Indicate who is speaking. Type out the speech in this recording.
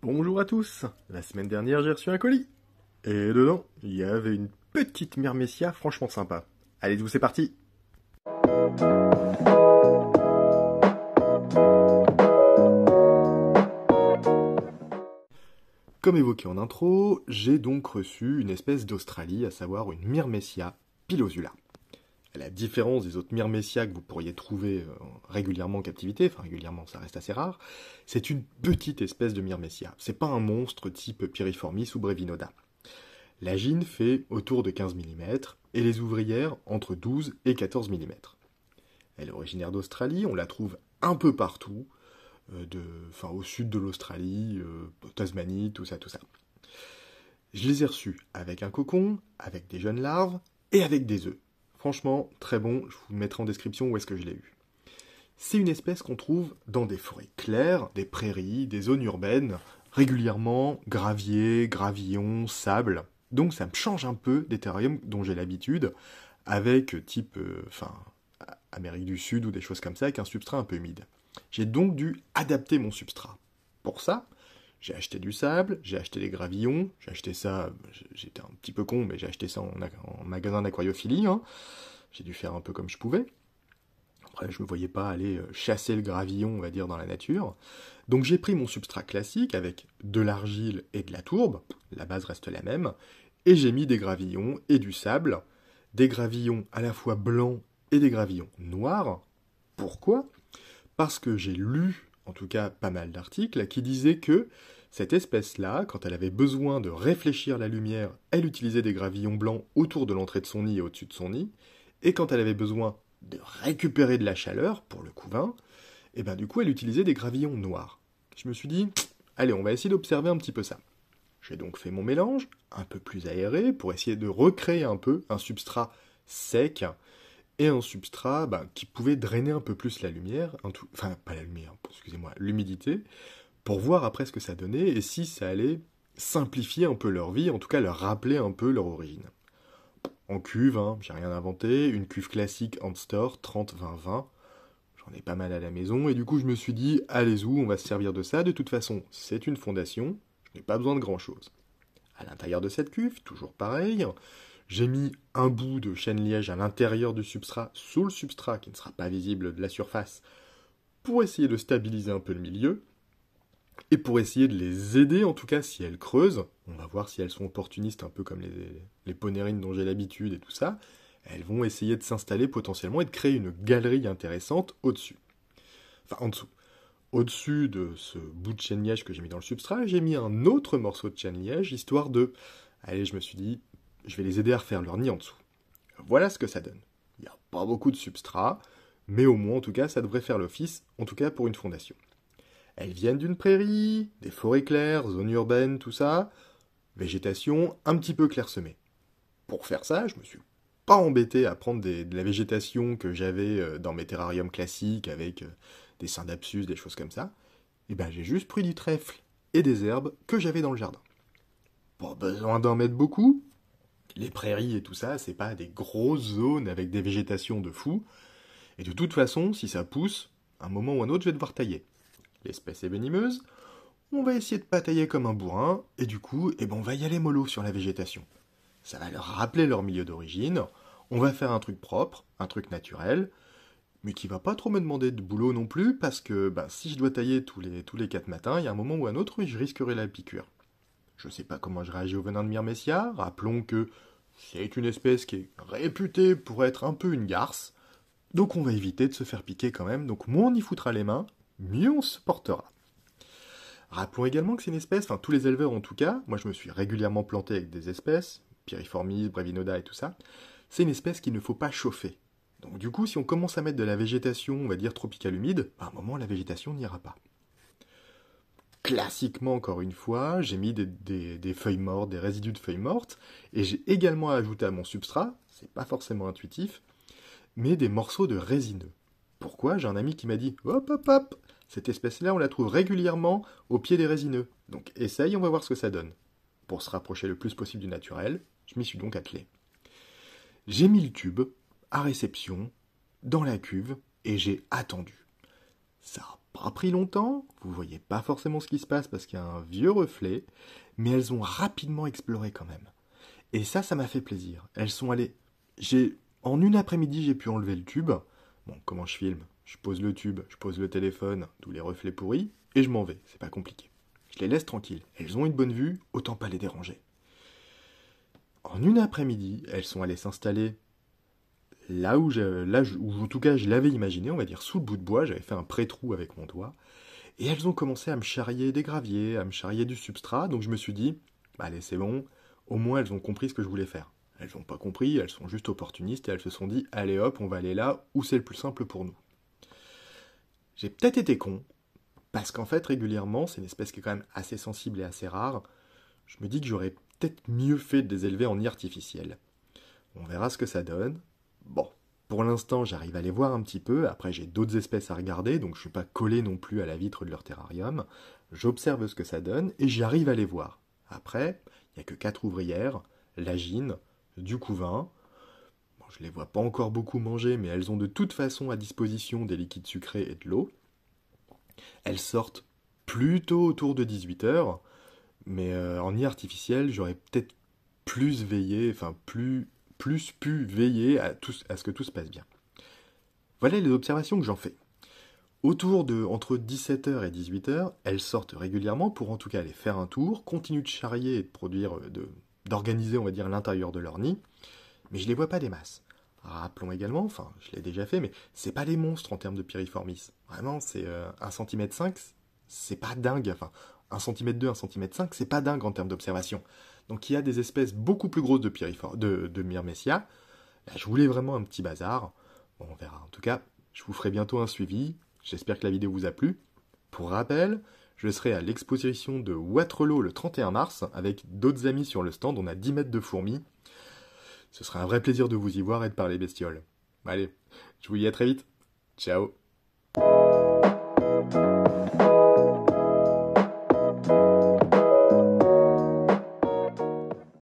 Speaker 1: Bonjour à tous. La semaine dernière, j'ai reçu un colis. Et dedans, il y avait une petite myrmécia franchement sympa. Allez-y, c'est parti. Comme évoqué en intro, j'ai donc reçu une espèce d'Australie, à savoir une myrmécia pilosula. À la différence des autres myrmécias que vous pourriez trouver régulièrement en captivité, enfin régulièrement ça reste assez rare, c'est une petite espèce de myrmécia. C'est pas un monstre type Piriformis ou Brevinoda. La gine fait autour de 15 mm et les ouvrières entre 12 et 14 mm. Elle est originaire d'Australie, on la trouve un peu partout, au sud de l'Australie, Tasmanie, tout ça, tout ça. Je les ai reçus avec un cocon, avec des jeunes larves et avec des œufs. Franchement, très bon, je vous mettrai en description où est-ce que je l'ai eu. C'est une espèce qu'on trouve dans des forêts claires, des prairies, des zones urbaines, régulièrement gravier, gravillon, sable. Donc ça me change un peu des terrariums dont j'ai l'habitude, avec type Amérique du Sud ou des choses comme ça, avec un substrat un peu humide. J'ai donc dû adapter mon substrat. Pour ça, j'ai acheté du sable, j'ai acheté des gravillons, j'ai acheté ça, j'étais un petit peu con, mais j'ai acheté ça en magasin d'aquariophilie, hein. J'ai dû faire un peu comme je pouvais. Après, je ne me voyais pas aller chasser le gravillon, on va dire, dans la nature. Donc j'ai pris mon substrat classique avec de l'argile et de la tourbe, la base reste la même, et j'ai mis des gravillons et du sable, des gravillons à la fois blancs et des gravillons noirs. Pourquoi ? Parce que j'ai lu, en tout cas pas mal d'articles, qui disaient que cette espèce-là, quand elle avait besoin de réfléchir la lumière, elle utilisait des gravillons blancs autour de l'entrée de son nid et au-dessus de son nid, et quand elle avait besoin de récupérer de la chaleur pour le couvain, et ben du coup elle utilisait des gravillons noirs. Je me suis dit, allez, on va essayer d'observer un petit peu ça. J'ai donc fait mon mélange, un peu plus aéré, pour essayer de recréer un peu un substrat sec, et un substrat qui pouvait drainer un peu plus la lumière, enfin pas la lumière, excusez-moi, l'humidité, pour voir après ce que ça donnait, et si ça allait simplifier un peu leur vie, en tout cas leur rappeler un peu leur origine. En cuve, hein, j'ai rien inventé, une cuve classique Amstor 30-20-20, j'en ai pas mal à la maison, et du coup je me suis dit, allez-y, on va se servir de ça, de toute façon c'est une fondation, je n'ai pas besoin de grand-chose. À l'intérieur de cette cuve, toujours pareil, j'ai mis un bout de chêne-liège à l'intérieur du substrat, sous le substrat qui ne sera pas visible de la surface, pour essayer de stabiliser un peu le milieu, et pour essayer de les aider, en tout cas si elles creusent, on va voir si elles sont opportunistes, un peu comme les ponérines dont j'ai l'habitude et tout ça, elles vont essayer de s'installer potentiellement et de créer une galerie intéressante au-dessus. Enfin, en dessous. Au-dessus de ce bout de chêne-liège que j'ai mis dans le substrat, j'ai mis un autre morceau de chêne-liège, histoire de... Allez, je me suis dit, je vais les aider à refaire leur nid en dessous. Voilà ce que ça donne. Il n'y a pas beaucoup de substrat, mais au moins, en tout cas, ça devrait faire l'office, en tout cas pour une fondation. Elles viennent d'une prairie, des forêts claires, zones urbaines, tout ça, végétation un petit peu clairsemée. Pour faire ça, je me suis pas embêté à prendre de la végétation que j'avais dans mes terrariums classiques avec des syndapsus, des choses comme ça. Et ben j'ai juste pris du trèfle et des herbes que j'avais dans le jardin. Pas besoin d'en mettre beaucoup. Les prairies et tout ça, c'est pas des grosses zones avec des végétations de fou. Et de toute façon, si ça pousse, un moment ou un autre, je vais devoir tailler. L'espèce est venimeuse, on va essayer de pas tailler comme un bourrin, et du coup, on va y aller mollo sur la végétation. Ça va leur rappeler leur milieu d'origine, on va faire un truc propre, un truc naturel, mais qui va pas trop me demander de boulot non plus, parce que si je dois tailler tous les 4 matins, il y a un moment ou un autre où je risquerai la piqûre. Je sais pas comment je réagis au venin de myrmécia, rappelons que c'est une espèce qui est réputée pour être un peu une garce, donc on va éviter de se faire piquer quand même, donc moins on y foutra les mains, mieux on se portera. Rappelons également que c'est une espèce, enfin tous les éleveurs en tout cas, moi je me suis régulièrement planté avec des espèces, Piriformis, Brevinoda et tout ça, c'est une espèce qu'il ne faut pas chauffer. Donc du coup, si on commence à mettre de la végétation, on va dire tropicale humide, à un moment la végétation n'ira pas. Classiquement, encore une fois, j'ai mis des feuilles mortes, des résidus de feuilles mortes, et j'ai également ajouté à mon substrat, c'est pas forcément intuitif, mais des morceaux de résineux. Pourquoi ? J'ai un ami qui m'a dit hop hop hop, cette espèce-là, on la trouve régulièrement au pied des résineux. Donc essaye, on va voir ce que ça donne. Pour se rapprocher le plus possible du naturel, je m'y suis donc attelé. J'ai mis le tube à réception dans la cuve et j'ai attendu. Ça n'a Pas pris longtemps, vous voyez pas forcément ce qui se passe parce qu'il y a un vieux reflet, mais elles ont rapidement exploré quand même. Et ça m'a fait plaisir. Elles sont allées... En une après-midi, j'ai pu enlever le tube. Bon, comment je filme? Je pose le tube, je pose le téléphone, tous les reflets pourris, et je m'en vais, c'est pas compliqué. Je les laisse tranquilles. Elles ont une bonne vue, autant pas les déranger. En une après-midi, elles sont allées s'installer là où, où en tout cas je l'avais imaginé, on va dire sous le bout de bois, j'avais fait un pré-trou avec mon doigt, et elles ont commencé à me charrier des graviers, à me charrier du substrat, donc je me suis dit, bah, allez c'est bon, au moins elles ont compris ce que je voulais faire. Elles n'ont pas compris, elles sont juste opportunistes, et elles se sont dit, allez hop, on va aller là où c'est le plus simple pour nous. J'ai peut-être été con, parce qu'en fait régulièrement, c'est une espèce qui est quand même assez sensible et assez rare, je me dis que j'aurais peut-être mieux fait de les élever en nid artificiel. On verra ce que ça donne. Bon, pour l'instant, j'arrive à les voir un petit peu. Après, j'ai d'autres espèces à regarder, donc je suis pas collé non plus à la vitre de leur terrarium. J'observe ce que ça donne et j'arrive à les voir. Après, il n'y a que 4 ouvrières, l'agine, du couvain. Bon, je les vois pas encore beaucoup manger, mais elles ont de toute façon à disposition des liquides sucrés et de l'eau. Elles sortent plutôt autour de 18 heures, mais en nid artificiel, j'aurais peut-être plus veillé, enfin plus pu veiller à ce que tout se passe bien. Voilà les observations que j'en fais. Autour de entre 17h et 18h, elles sortent régulièrement pour en tout cas aller faire un tour, continuent de charrier et de produire, d'organiser on va dire l'intérieur de leur nid, mais je les vois pas des masses. Rappelons également, enfin je l'ai déjà fait, mais c'est pas des monstres en termes de piriformis. Vraiment, c'est 1,5 cm, c'est pas dingue, enfin 1,2 cm, 1,5 cm, c'est pas dingue en termes d'observation. Donc il y a des espèces beaucoup plus grosses de Myrmecia. Là, je voulais vraiment un petit bazar. Bon, on verra. En tout cas, je vous ferai bientôt un suivi. J'espère que la vidéo vous a plu. Pour rappel, je serai à l'exposition de Waterloo le 31 mars avec d'autres amis sur le stand. On a 10 mètres de fourmis. Ce sera un vrai plaisir de vous y voir et de parler bestioles. Allez, je vous dis à très vite. Ciao.